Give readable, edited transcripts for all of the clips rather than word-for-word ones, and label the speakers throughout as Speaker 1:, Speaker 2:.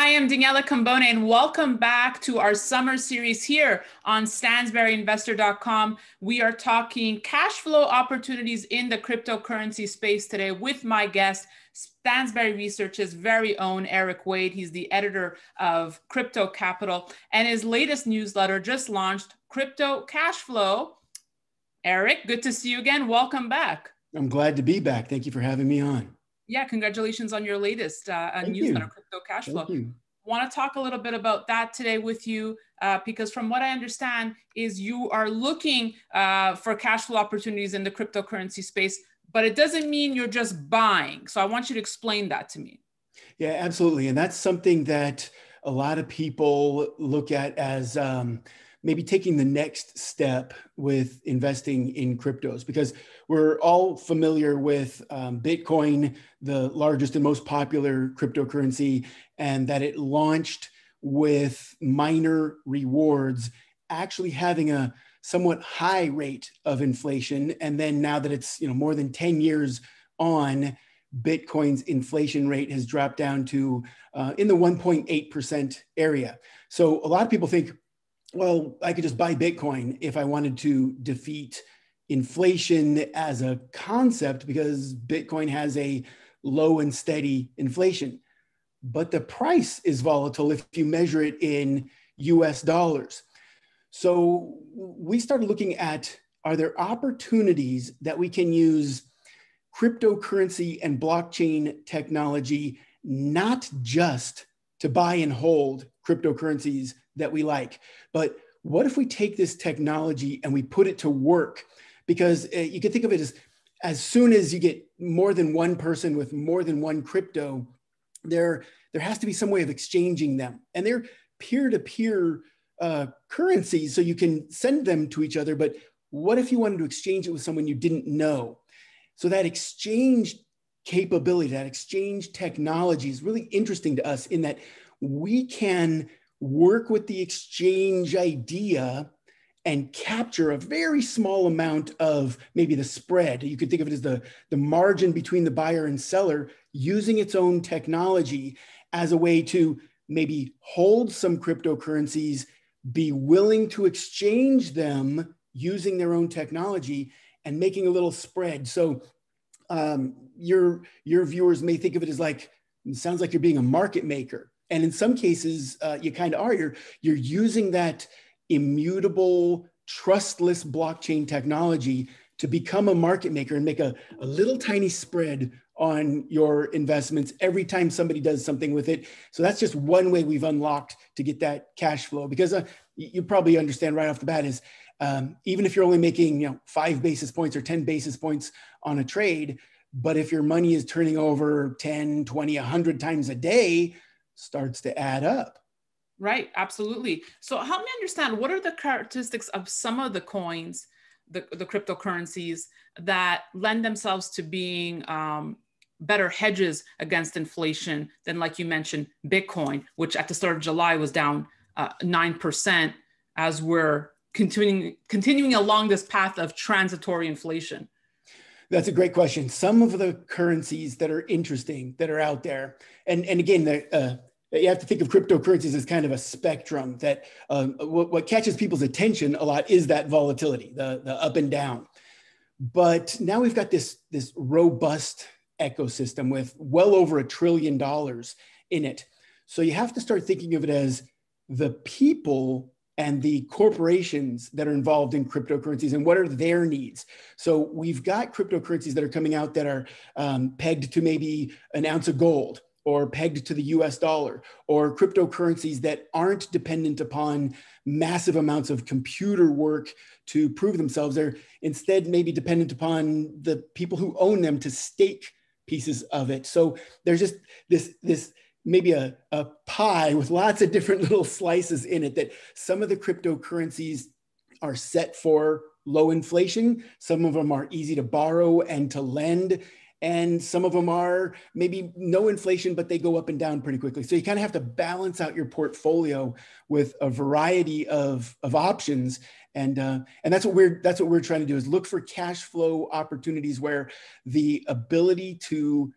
Speaker 1: I am Daniela Cambone, and welcome back to our summer series here on StansberryInvestor.com. We are talking cash flow opportunities in the cryptocurrency space today with my guest, Stansberry Research's very own Eric Wade. He's the editor of Crypto Capital, and his latest newsletter just launched, Crypto Cashflow. Eric, good to see you again. Welcome back.
Speaker 2: I'm glad to be back. Thank you for having me on.
Speaker 1: Yeah, congratulations on your latest newsletter, Crypto Cashflow.
Speaker 2: Thank you.
Speaker 1: Want to talk a little bit about that today with you because from what I understand is you are looking for cash flow opportunities in the cryptocurrency space, but it doesn't mean you're just buying. So I want you to explain that to me.
Speaker 2: Yeah, absolutely. And that's something that a lot of people look at as maybe taking the next step with investing in cryptos, because we're all familiar with Bitcoin, the largest and most popular cryptocurrency, and that it launched with minor rewards, actually having a somewhat high rate of inflation. And then now that it's more than 10 years on, Bitcoin's inflation rate has dropped down to in the 1.8% area. So a lot of people think, well, I could just buy Bitcoin if I wanted to defeat inflation as a concept because Bitcoin has a low and steady inflation. But the price is volatile if you measure it in US dollars. So we started looking at, are there opportunities that we can use cryptocurrency and blockchain technology, not just to buy and hold cryptocurrencies that we like, but what if we take this technology and we put it to work? Because you can think of it as soon as you get more than one person with more than one crypto, there has to be some way of exchanging them. And they're peer-to-peer currencies, so you can send them to each other. But what if you wanted to exchange it with someone you didn't know? So that exchange capability, that exchange technology is really interesting to us in that we can work with the exchange idea and capture a very small amount of maybe the spread. You could think of it as the margin between the buyer and seller using its own technology as a way to maybe hold some cryptocurrencies, be willing to exchange them using their own technology and making a little spread. So your viewers may think of it as like, it sounds like you're being a market maker. And in some cases, you kind of are. You're using that immutable, trustless blockchain technology to become a market maker and make a little tiny spread on your investments every time somebody does something with it. So that's just one way we've unlocked to get that cash flow. Because you probably understand right off the bat is even if you're only making 5 basis points or 10 basis points on a trade, but if your money is turning over 10, 20, 100 times a day, starts to add up.
Speaker 1: Right, absolutely. So help me understand, what are the characteristics of some of the coins, the cryptocurrencies that lend themselves to being better hedges against inflation than, like you mentioned, Bitcoin, which at the start of July was down 9% as we're continuing along this path of transitory inflation?
Speaker 2: That's a great question. Some of the currencies that are interesting that are out there, and again, you have to think of cryptocurrencies as kind of a spectrum that what catches people's attention a lot is that volatility, the up and down. But now we've got this robust ecosystem with well over $1 trillion in it. So you have to start thinking of it as the people and the corporations that are involved in cryptocurrencies and what are their needs. So we've got cryptocurrencies that are coming out that are pegged to maybe an ounce of gold or pegged to the US dollar, or cryptocurrencies that aren't dependent upon massive amounts of computer work to prove themselves. They're instead maybe dependent upon the people who own them to stake pieces of it. So there's just this maybe a pie with lots of different little slices in it, that some of the cryptocurrencies are set for low inflation. Some of them are easy to borrow and to lend. And some of them are maybe no inflation, but they go up and down pretty quickly. So you kind of have to balance out your portfolio with a variety of options. And that's what we're trying to do, is look for cash flow opportunities where the ability to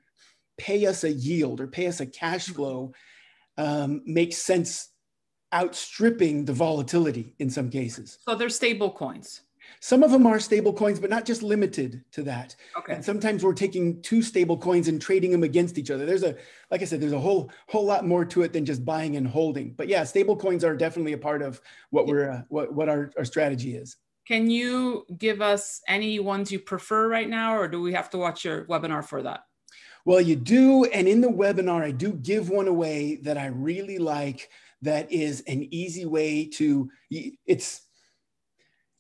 Speaker 2: pay us a yield or pay us a cash flow makes sense, outstripping the volatility in some cases.
Speaker 1: So they're stable coins.
Speaker 2: Some of them are stable coins, but not just limited to that.
Speaker 1: Okay.
Speaker 2: And sometimes we're taking two stable coins and trading them against each other. Like I said, there's a whole lot more to it than just buying and holding. But yeah, stable coins are definitely a part of what what our strategy is.
Speaker 1: Can you give us any ones you prefer right now, or do we have to watch your webinar for that?
Speaker 2: Well, you do. And in the webinar, I do give one away that I really like. That is an easy way to,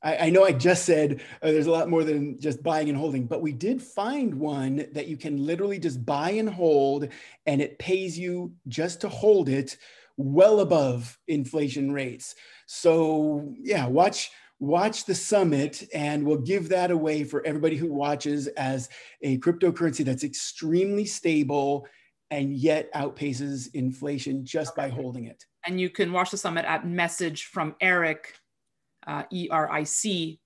Speaker 2: I know I just said there's a lot more than just buying and holding, but we did find one that you can literally just buy and hold, and it pays you just to hold it well above inflation rates. So yeah, watch the summit, and we'll give that away for everybody who watches as a cryptocurrency that's extremely stable and yet outpaces inflation just by holding it.
Speaker 1: And you can watch the summit at messagefromeric.com, ERIC.com,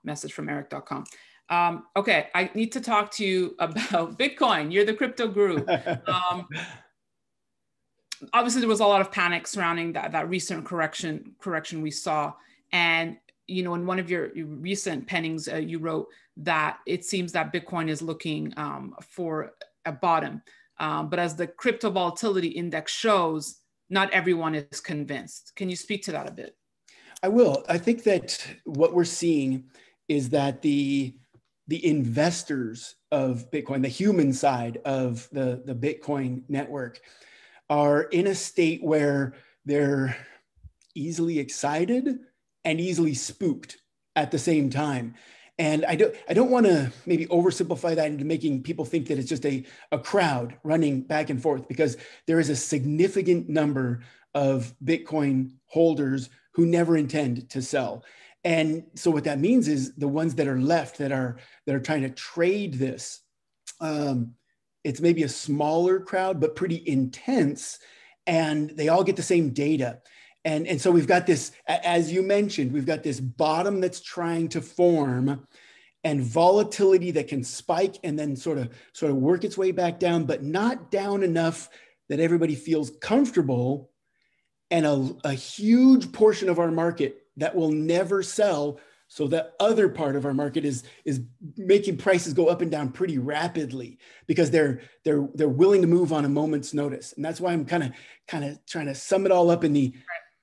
Speaker 1: messagefromeric.com. Okay, I need to talk to you about Bitcoin. You're the crypto guru. Obviously, there was a lot of panic surrounding that recent correction we saw. And, you know, in one of your recent pennings, you wrote that it seems that Bitcoin is looking for a bottom. But as the crypto volatility index shows, not everyone is convinced. Can you speak to that a bit?
Speaker 2: I will. I think that what we're seeing is that the investors of Bitcoin, the human side of the Bitcoin network, are in a state where they're easily excited and easily spooked at the same time. And I don't want to maybe oversimplify that into making people think that it's just a crowd running back and forth, because there is a significant number of Bitcoin holders who never intend to sell. And so what that means is the ones that are left that are trying to trade this, it's maybe a smaller crowd, but pretty intense, and they all get the same data. And so we've got this, as you mentioned, we've got this bottom that's trying to form, and volatility that can spike and then sort of work its way back down, but not down enough that everybody feels comfortable, and a huge portion of our market that will never sell. So the other part of our market is making prices go up and down pretty rapidly, because they're willing to move on a moment's notice. And that's why I'm kind of trying to sum it all up in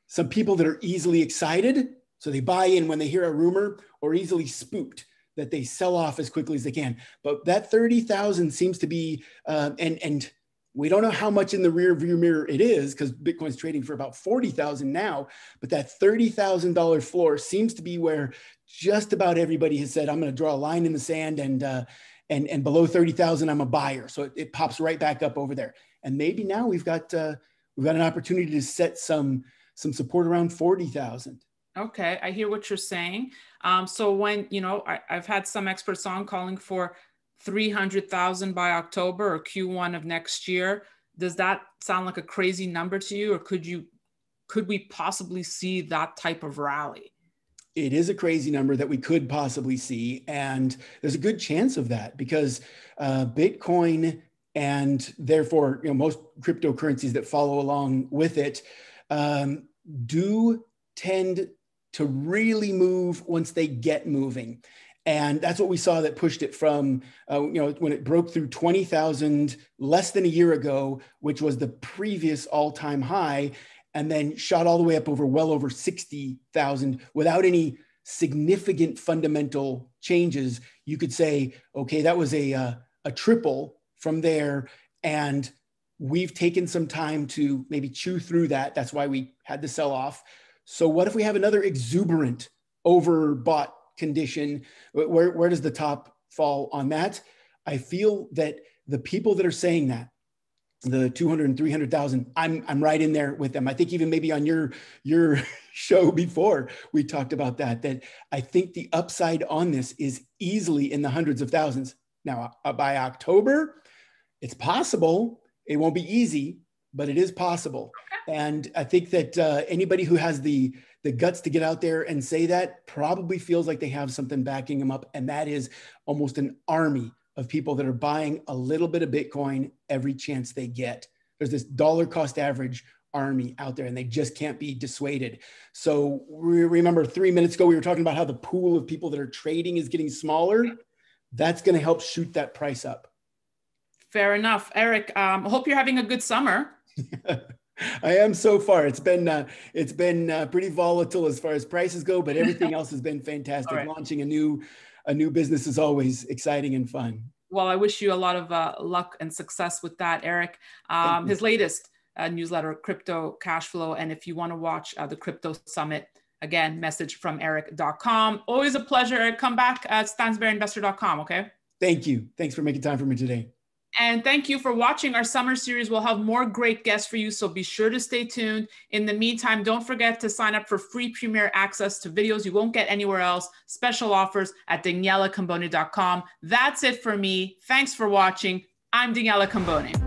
Speaker 2: some people that are easily excited, so they buy in when they hear a rumor, or easily spooked that they sell off as quickly as they can. But that 30,000 seems to be, and we don't know how much in the rear view mirror it is, because Bitcoin's trading for about 40,000 now, but that $30,000 floor seems to be where just about everybody has said, I'm going to draw a line in the sand, and below 30,000, I'm a buyer. So it pops right back up over there. And maybe now we've got an opportunity to set some support around 40,000.
Speaker 1: Okay, I hear what you're saying. So when, I've had some experts on calling for 300,000 by October or Q1 of next year. Does that sound like a crazy number to you, or could we possibly see that type of rally?
Speaker 2: It is a crazy number that we could possibly see, and there's a good chance of that, because Bitcoin, and therefore most cryptocurrencies that follow along with it, do tend to really move once they get moving. And that's what we saw that pushed it from, when it broke through 20,000 less than a year ago, which was the previous all-time high, and then shot all the way up well over 60,000 without any significant fundamental changes. You could say, okay, that was a triple from there, and we've taken some time to maybe chew through that. That's why we had the sell-off. So what if we have another exuberant overbought condition? Where does the top fall on that? I feel that the people that are saying that, the 200 and 300,000, I'm right in there with them. I think even maybe on your show before, we talked about that I think the upside on this is easily in the hundreds of thousands. Now, by October, it's possible. It won't be easy, but it is possible. And I think that anybody who has the guts to get out there and say that probably feels like they have something backing them up. And that is almost an army of people that are buying a little bit of Bitcoin every chance they get. there's this dollar cost average army out there, and they just can't be dissuaded. So remember 3 minutes ago, we were talking about how the pool of people that are trading is getting smaller. That's going to help shoot that price up.
Speaker 1: Fair enough. Eric, I hope you're having a good summer.
Speaker 2: I am so far. It's been pretty volatile as far as prices go, but everything else has been fantastic. Right. Launching a new business is always exciting and fun.
Speaker 1: Well, I wish you a lot of luck and success with that, Eric. His latest newsletter, Crypto Cashflow. And if you want to watch the Crypto Summit, again, message from eric.com. Always a pleasure, Eric. Come back at stansberryinvestor.com, okay?
Speaker 2: Thank you. Thanks for making time for me today.
Speaker 1: And thank you for watching our summer series. We'll have more great guests for you, so be sure to stay tuned. In the meantime, don't forget to sign up for free premier access to videos you won't get anywhere else, special offers at danielacambone.com. That's it for me. Thanks for watching. I'm Daniela Cambone.